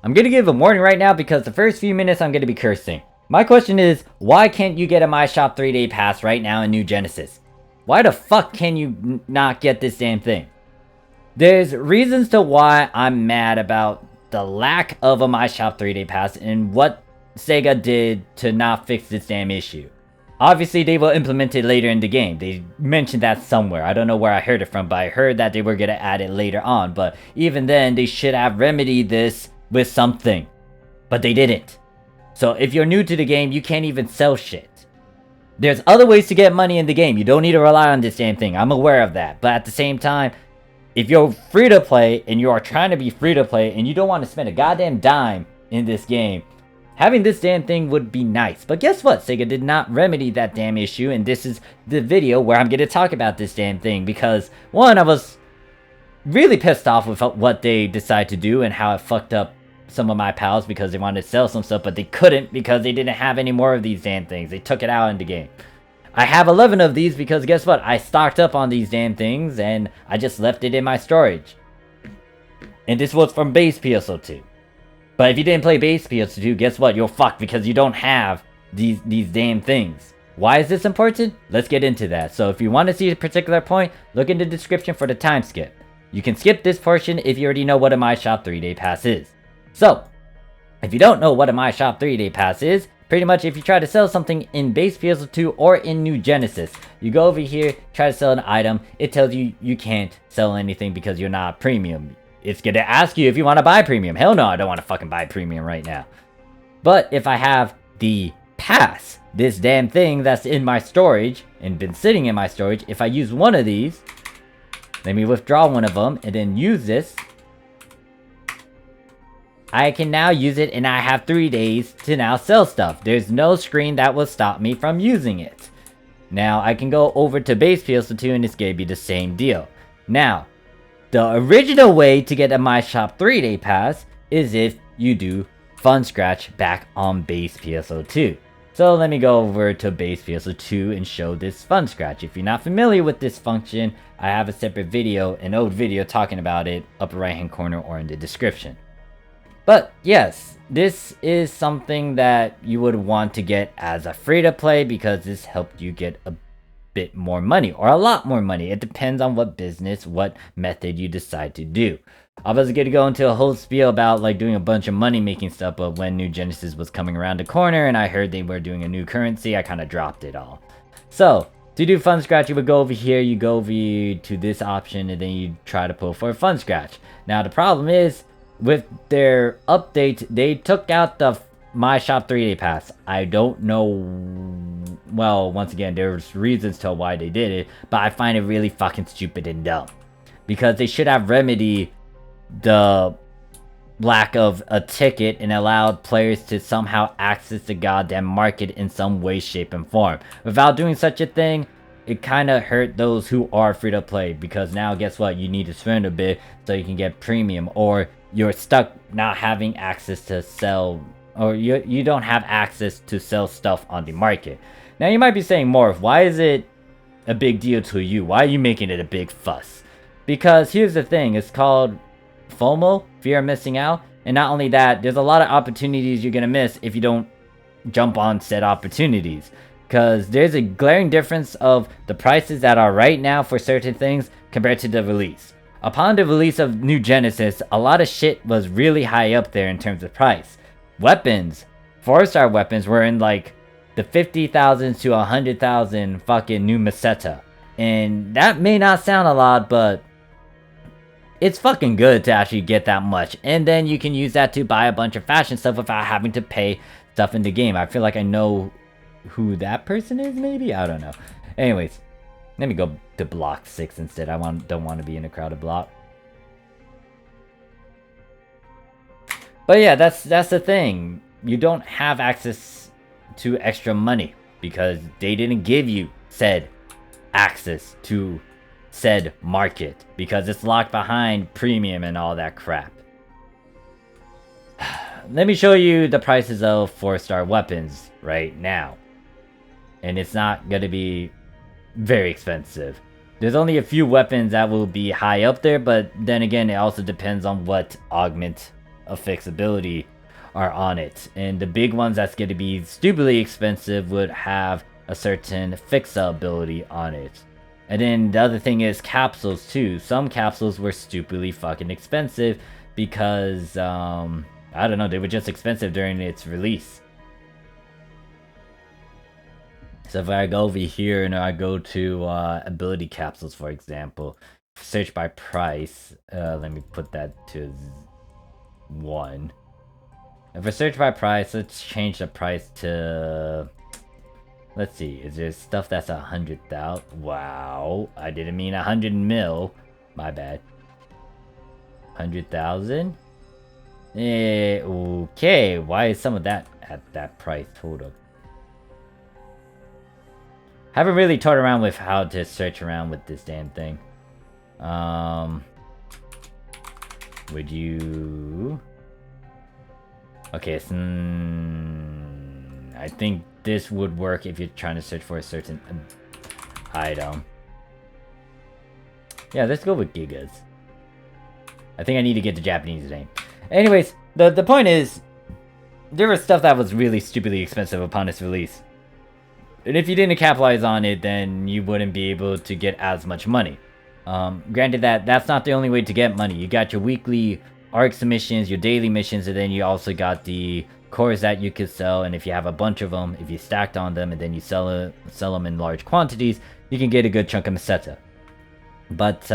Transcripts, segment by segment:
I'm gonna give a warning right now because the first few minutes I'm gonna be cursing. My question is, why can't you get a My Shop 3-day pass right now in New Genesis? Why the fuck can you not get this damn thing? There's reasons to why I'm mad about the lack of a My Shop 3-day pass and what SEGA did to not fix this damn issue. Obviously, they will implement it later in the game. They mentioned that somewhere. I don't know where I heard it from, but I heard that they were gonna add it later on. But even then, they should have remedied this with something. But they didn't. So if you're new to the game, you can't even sell shit. There's other ways to get money in the game. You don't need to rely on this damn thing. I'm aware of that. But at the same time, if you're free to play and you are trying to be free to play and you don't want to spend a goddamn dime in this game, having this damn thing would be nice. But guess what? SEGA did not remedy that damn issue, and this is the video where I'm going to talk about this damn thing because, one, I was really pissed off with what they decided to do and how it fucked up some of my pals because they wanted to sell some stuff, but they couldn't because they didn't have any more of these damn things. They took it out in the game. I have 11 of these because guess what? I stocked up on these damn things and I just left it in my storage. And this was from base PSO2. But if you didn't play base PSO2, guess what? You're fucked because you don't have these damn things. Why is this important? Let's get into that. So if you want to see a particular point, look in the description for the time skip. You can skip this portion if you already know what a My Shop 3-day pass is. So, if you don't know what a My Shop 3-day pass is, pretty much if you try to sell something in base PSO2 or in New Genesis, you go over here, try to sell an item, it tells you you can't sell anything because you're not premium. It's gonna ask you if you want to buy premium. Hell no, I don't want to fucking buy premium right now. But if I have the pass, this damn thing that's in my storage and been sitting in my storage, if I use one of these, let me withdraw one of them and then use this, I can now use it and I have 3 days to now sell stuff. There's no screen that will stop me from using it. Now I can go over to base PSO2 and it's gonna be the same deal. Now, the original way to get a My Shop 3-day pass is if you do Fun Scratch back on base PSO2. So let me go over to base PSO2 and show this Fun Scratch. If you're not familiar with this function, I have a separate video, an old video talking about it, upper right hand corner or in the description. But yes, this is something that you would want to get as a free-to-play because this helped you get a bit more money or a lot more money. It depends on what business, what method you decide to do. I was going to go into a whole spiel about like doing a bunch of money making stuff, but when New Genesis was coming around the corner and I heard they were doing a new currency, I kind of dropped it all. So to do Fun Scratch, you would go over here, you go over to this option, and then you try to pull for a Fun Scratch. Now the problem is, with their update, they took out the My Shop 3-day pass. I don't know, well, once again, there's reasons to why they did it, but I find it really fucking stupid and dumb. Because they should have remedied the lack of a ticket and allowed players to somehow access the goddamn market in some way, shape, and form. Without doing such a thing, it kind of hurt those who are free to play, because now guess what? You need to spend a bit so you can get premium, or you're stuck not having access to sell, or you don't have access to sell stuff on the market. Now you might be saying, Morph, why is it a big deal to you? Why are you making it a big fuss? Because here's the thing, it's called FOMO, fear of missing out. And not only that, there's a lot of opportunities you're gonna miss if you don't jump on said opportunities. Because there's a glaring difference of the prices that are right now for certain things compared to the release. Upon the release of New Genesis, a lot of shit was really high up there in terms of price. Weapons, 4-star weapons were in like the 50,000 to 100,000 fucking N-Meseta. And that may not sound a lot, but it's fucking good to actually get that much. And then you can use that to buy a bunch of fashion stuff without having to pay stuff in the game. I feel like I know who that person is, maybe? I don't know. Anyways, let me go to block 6 instead. I don't want to be in a crowded block. But yeah, that's the thing. You don't have access to extra money because they didn't give you said access to said market because it's locked behind premium and all that crap. Let me show you the prices of 4-star weapons right now. And it's not going to be very expensive. There's only a few weapons that will be high up there, but then again, it also depends on what augment fixability are on it. And the big ones that's going to be stupidly expensive would have a certain fixability on it. And then the other thing is capsules too. Some capsules were stupidly fucking expensive because, I don't know, they were just expensive during its release. So if I go over here and I go to ability capsules, for example, search by price, let me put that to 1. If I search by price, let's change the price to... Let's see, is there stuff that's 100,000? Wow, I didn't mean 100 mil. My bad. 100,000? Okay, why is some of that at that price? Hold up. Haven't really toyed around with how to search around with this damn thing. Would you... Okay, so, I think this would work if you're trying to search for a certain item. Yeah, let's go with gigas. I think I need to get the Japanese name. Anyways, the point is, there was stuff that was really stupidly expensive upon its release. And if you didn't capitalize on it, then you wouldn't be able to get as much money. Granted that's not the only way to get money. You got your weekly ARC missions, your daily missions, and then you also got the cores that you could sell. And if you have a bunch of them, if you stacked on them and then you sell them in large quantities, you can get a good chunk of Meseta. But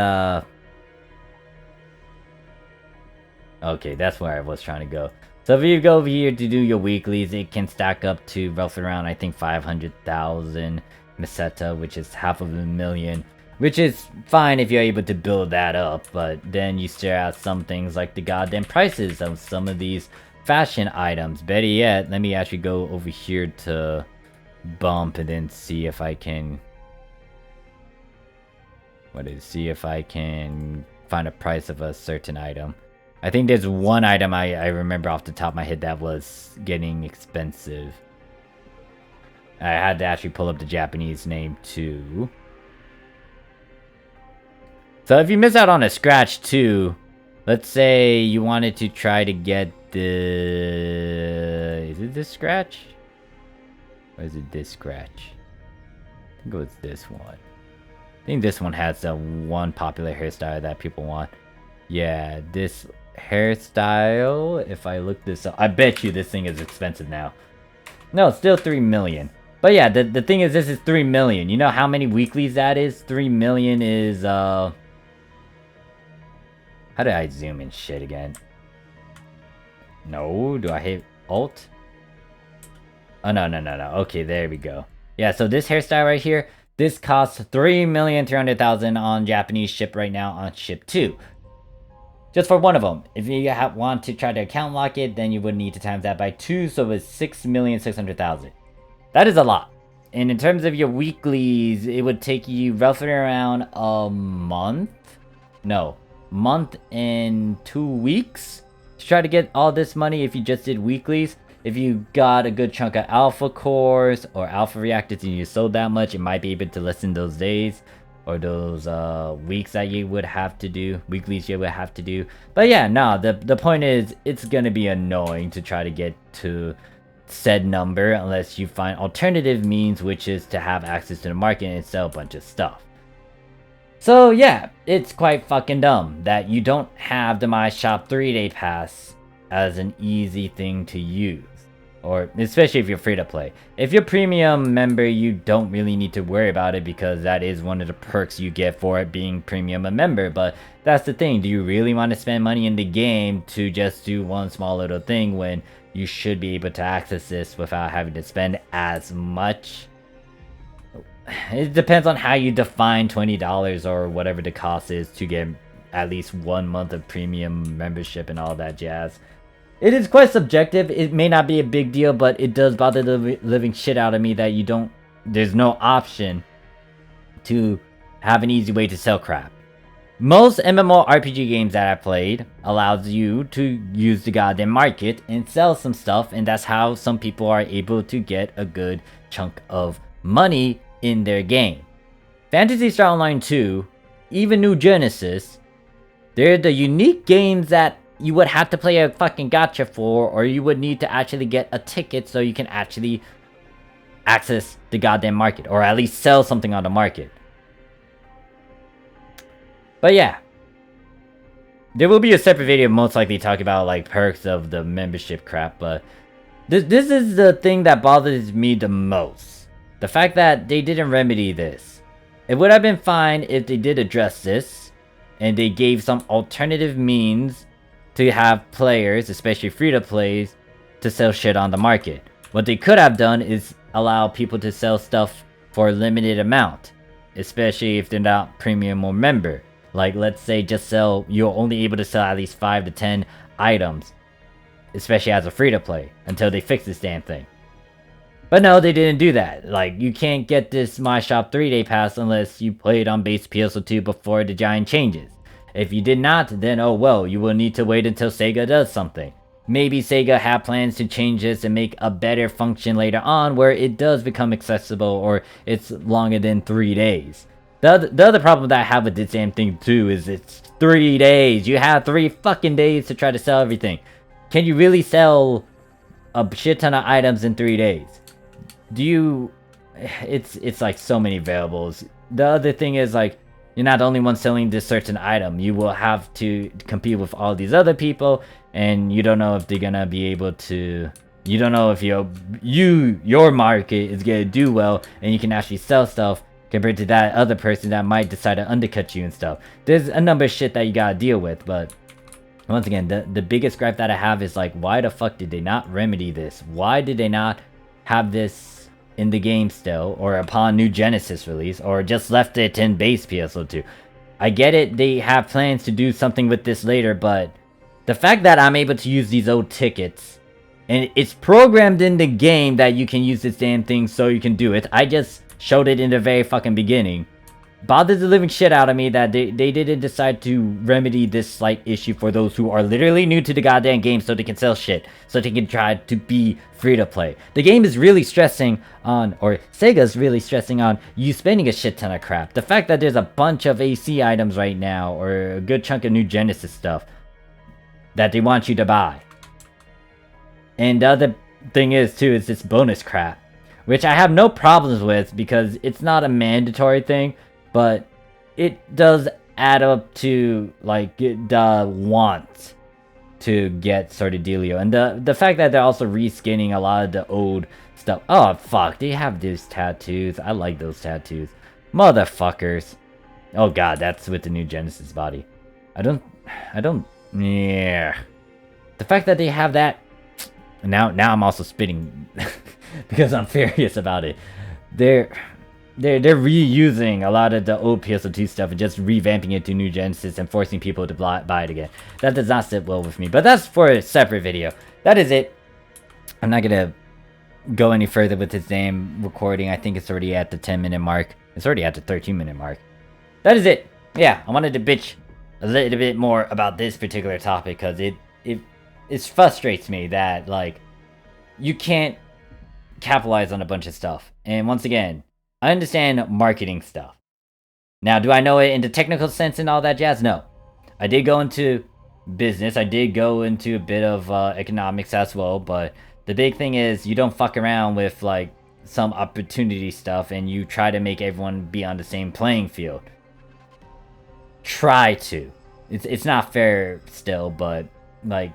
okay, that's where I was trying to go. So if you go over here to do your weeklies, it can stack up to roughly around, I think, 500,000 Meseta, which is $500,000. Which is fine if you're able to build that up, but then you stare at some things like the goddamn prices of some of these fashion items. Better yet, let me actually go over here to bump and then see if I can... see if I can find a price of a certain item. I think there's one item I remember off the top of my head that was getting expensive. I had to actually pull up the Japanese name too. So if you miss out on a scratch too, let's say you wanted to try to get the... Is it this scratch? Or is it this scratch? I think it was this one. I think this one has the one popular hairstyle that people want. Yeah, this hairstyle, if I look this up, I bet you this thing is expensive now. No, it's still 3 million. But yeah, the thing is, this is 3 million. You know how many weeklies that is? 3 million is, how do I zoom in shit again? No, do I hit Alt? Oh, no. Okay, there we go. Yeah, so this hairstyle right here, this costs 3,300,000 on Japanese ship right now on ship 2. Just for one of them. If you want to try to account lock it, then you would need to times that by 2, so it's 6,600,000. That is a lot. And in terms of your weeklies, it would take you roughly around a month? No. Month and 2 weeks to try to get all this money if you just did weeklies. If you got a good chunk of alpha cores or alpha reactors and you sold that much, it might be able to lessen those days or those weeks that you would have to do, weeklies you would have to do. But yeah, no, the point is, it's gonna be annoying to try to get to said number unless you find alternative means, which is to have access to the market and sell a bunch of stuff. So yeah, it's quite fucking dumb that you don't have the My Shop 3-day pass as an easy thing to use. Or especially if you're free to play. If you're premium member, you don't really need to worry about it because that is one of the perks you get for it being premium a member. But that's the thing, do you really want to spend money in the game to just do one small little thing when you should be able to access this without having to spend as much? It depends on how you define $20 or whatever the cost is to get at least 1 month of premium membership and all that jazz. It is quite subjective. It may not be a big deal, but it does bother the living shit out of me that you don't... There's no option to have an easy way to sell crap. Most MMORPG games that I played allows you to use the goddamn market and sell some stuff, and that's how some people are able to get a good chunk of money in their game. Phantasy Star Online 2, even New Genesis, they're the unique games that you would have to play a fucking gacha for, or you would need to actually get a ticket so you can actually access the goddamn market, or at least sell something on the market. But yeah, there will be a separate video most likely talking about like perks of the membership crap, but this is the thing that bothers me the most. The fact that they didn't remedy this. It would have been fine if they did address this, and they gave some alternative means to have players, especially free-to-plays, to sell shit on the market. What they could have done is allow people to sell stuff for a limited amount, especially if they're not premium or member. Like, let's say you're only able to sell at least 5 to 10 items, especially as a free-to-play, until they fix this damn thing. But no, they didn't do that. Like, you can't get this My Shop 3-day pass unless you played on base PSO2 before the giant changes. If you did not, then oh well, you will need to wait until SEGA does something. Maybe SEGA had plans to change this and make a better function later on where it does become accessible, or it's longer than 3 days. The other problem that I have with this damn thing too is it's 3 days. You have 3 fucking days to try to sell everything. Can you really sell a shit ton of items in 3 days? It's like so many variables. The other thing is, like, you're not the only one selling this certain item. You will have to compete with all these other people, and you don't know if they're gonna be able to. You don't know if your market is gonna do well, and you can actually sell stuff compared to that other person that might decide to undercut you and stuff. There's a number of shit that you gotta deal with, but once again, the biggest gripe that I have is, like, why the fuck did they not remedy this? Why did they not have this in the game still, or upon new Genesis release, or just left it in base PSO2? I get it, they have plans to do something with this later, but the fact that I'm able to use these old tickets, and it's programmed in the game that you can use this damn thing so you can do it, I just showed it in the very fucking beginning, bothers the living shit out of me that they didn't decide to remedy this slight issue for those who are literally new to the goddamn game so they can sell shit, so they can try to be free to play. The game is really stressing on, or Sega's really stressing on, you spending a shit ton of crap. The fact that there's a bunch of AC items right now, or a good chunk of new Genesis stuff, that they want you to buy. And the other thing is too, is this bonus crap, which I have no problems with because it's not a mandatory thing, but it does add up to, like, the want to get sort of dealio. And the fact that they're also reskinning a lot of the old stuff. Oh, fuck. They have these tattoos. I like those tattoos. Motherfuckers. Oh, God. That's with the new Genesis body. I don't... Yeah. The fact that they have that... Now I'm also spitting because I'm furious about it. They're reusing a lot of the old PSO2 stuff and just revamping it to new Genesis and forcing people to buy it again. That does not sit well with me, but that's for a separate video. That is it. I'm not gonna go any further with this damn recording. I think it's already at the 10-minute mark. It's already at the 13-minute mark. That is it. Yeah, I wanted to bitch a little bit more about this particular topic because it frustrates me that, like, you can't capitalize on a bunch of stuff. And once again, I understand marketing stuff. Now, do I know it in the technical sense and all that jazz? No. I did go into business. I did go into a bit of economics as well. But the big thing is you don't fuck around with, like, some opportunity stuff and you try to make everyone be on the same playing field. Try to. It's not fair still, but, like,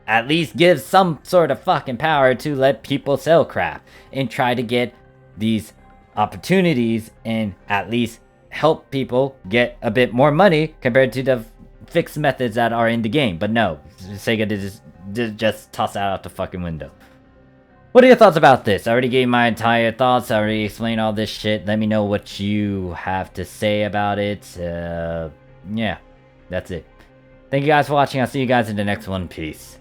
at least give some sort of fucking power to let people sell crap and try to get these opportunities and at least help people get a bit more money compared to the fixed methods that are in the game. But no, Sega did just toss that out the fucking window. What are your thoughts about this? I already gave my entire thoughts. I already explained all this shit. Let me know what you have to say about it. Yeah, that's it. Thank you guys for watching. I'll see you guys in the next one. Peace.